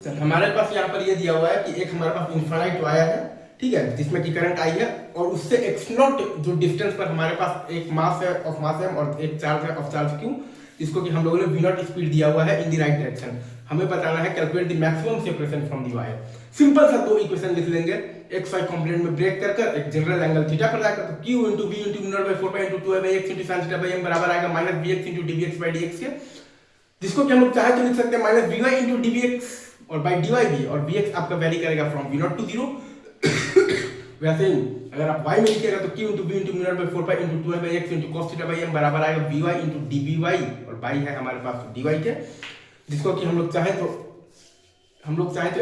Sir हमारे पास यहाँ पर ये दिया हुआ है कि एक हमारे पास इन्फाइनाइट वायर है, ठीक है, जिसमें कि करंट आई है और उससे एक्स नॉट जो डिस्टेंस पर हमारे पास एक मास है ऑफ मास एम और एक चार्ज है ऑफ चार्ज क्यू, जिसको कि हम लोगों ने वी नॉट स्पीड दिया हुआ है इन द राइट डायरेक्शन। हमें बताना है calculate the maximum separation from the wire. Simple सा दो इक्वेशन लिख लेंगे, एक्स वाई कॉम्पोनेंट में ब्रेक कर कर एक जनरल एंगल थीटा पर जाकर, तो q into v into mu naught by 4 pi into 2 by x into sine theta by m बराबर आएगा minus v x into d v x by d x के, जिसको कि हम लोग चाहे तो लिख सकते हैं minus v y into d v x और बाई डी वाई भी, और वी एक्स आपका वैरी करेगा from v naught to zero. वैसे ही अगर आप y में लिखिएगा तो q into v into mu naught by 4 pi into 2 by x into cos theta by m बराबर आएगा v y into d v y, और y है हमारे पास डी वाई के, जिसको कि हम लोग चाहे तो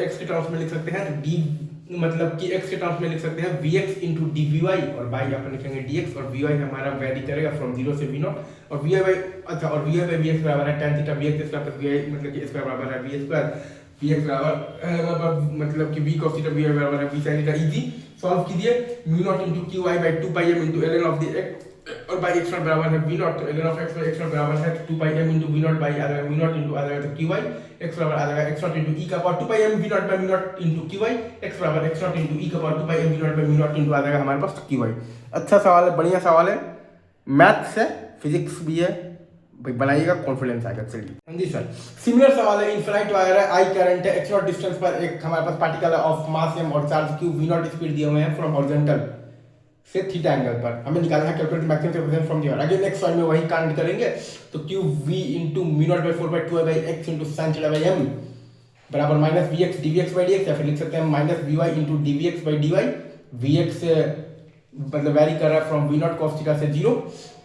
x के टर्म्स में लिख सकते हैं, तो d मतलब कि x के टर्म्स में लिख सकते हैं vx into d v y, और y अपन लिखेंगे dx, और वी वाई हमारा वैरी करेगा फ्रॉम जीरो से वी नॉट, और वी वाई अच्छा और v y by v x बराबर है tan theta v x square plus v y मतलब कि स्क्वायर बराबर है वी स्क्वायर, वी एक्स बराबर मतलब कि v cos theta v y बराबर है v sin theta. Easy solve कीजिए, mu naught into q y by 2 pi m into ln of the x और बाई एक्स नॉट बराबर है वी नॉट, तो ln of x by x naught बराबर है 2 pi m into v naught by आ जाएगा v naught into आ जाएगा तो क्यू वाई, एक्स बराबर आ जाएगा एक्स नॉट इंटू ई का power 2 pi m v naught by v naught into q y, x बराबर एक्स नॉट इंटू ई का power 2 pi m v naught by v naught into आ जाएगा हमारे पास Q Y. अच्छा सवाल है, बढ़िया सवाल है, मैथ्स है, फिजिक्स भी है, भाई बनाइएगा, कॉन्फिडेंस आएगा। चलिए हाँ जी सर, सिमिलर सवाल है, इनफाइनाइट वायर है, आई करंट है, एक्स नॉट डिस्टेंस पर एक हमारे पास पार्टिकल है ऑफ मास एम और charge q, v naught speed दिए हुए हैं फ्रॉम हॉरिजॉन्टल से थीटा एंगल पर, हमें निकालना है calculate maximum separation from the wire. Again next wire में वही कांड करेंगे, तो q v into mu naught by 4 by 2 by x into sine theta by m बराबर minus v x d v x by d x, या फिर लिख सकते हैं minus v y into d v x by d y, v x मतलब vary कर रहा है from v naught cos theta से जीरो,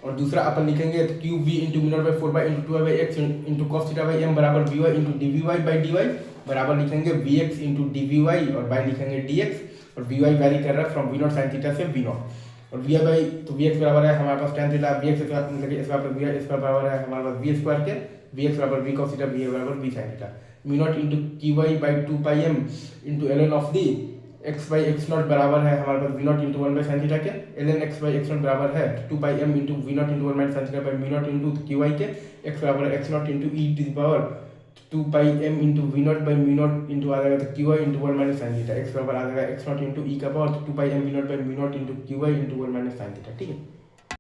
और दूसरा अपन लिखेंगे तो q v into mu naught by 4 by into 2 by x into cos theta by m बराबर v y into d v y by d y बराबर लिखेंगे we x into d v y और by लिखेंगे d x, और v y vary कर रहा है from v naught sine theta से वी नॉट, और वी आई बाई तो वी एक्स बराबर है हमारे पास tan थीटा, वी एक्स मतलब कि स्क्वायर वी आई स्क्वायर बराबर है हमारे पास वी स्क्वायर के, वी एक्स बराबर v cos theta, v i बराबर v sine theta, mu naught into q y by 2 pi m into ln of the x by x naught बराबर है हमारे पास v naught into 1 by sine theta के, ln x by x naught बराबर है 2 pi m into v naught into 1 minus sine theta by v naught into q y के, x बराबर है x naught into e to the power 2 pi m into v naught by mu naught into आ जाएगा तो q y into 1 minus sine theta, x बराबर आ जाएगा x naught into e का power 2 pi m v naught by mu naught into q y into 1 minus sine theta. ठीक है।